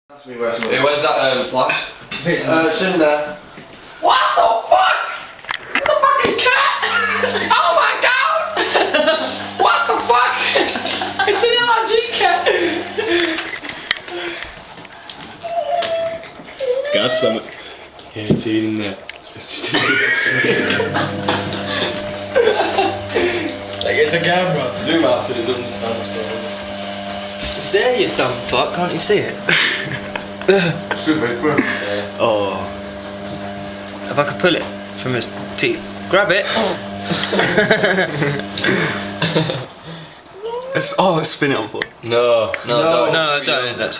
Hey, where's that flash? It's in there. What the fuck? It's a fucking cat! Oh my god! What the fuck? It's an Ell Arr Gee Cat! It's got some. Yeah, it's eating there. Like, it's a camera. Zoom out to the dumb stand. It's there, you dumb fuck. Can't you see it? Should be fun. Yeah. Oh. If I could pull it from his teeth. Grab it. Let's spin it on for. No, No, don't. That's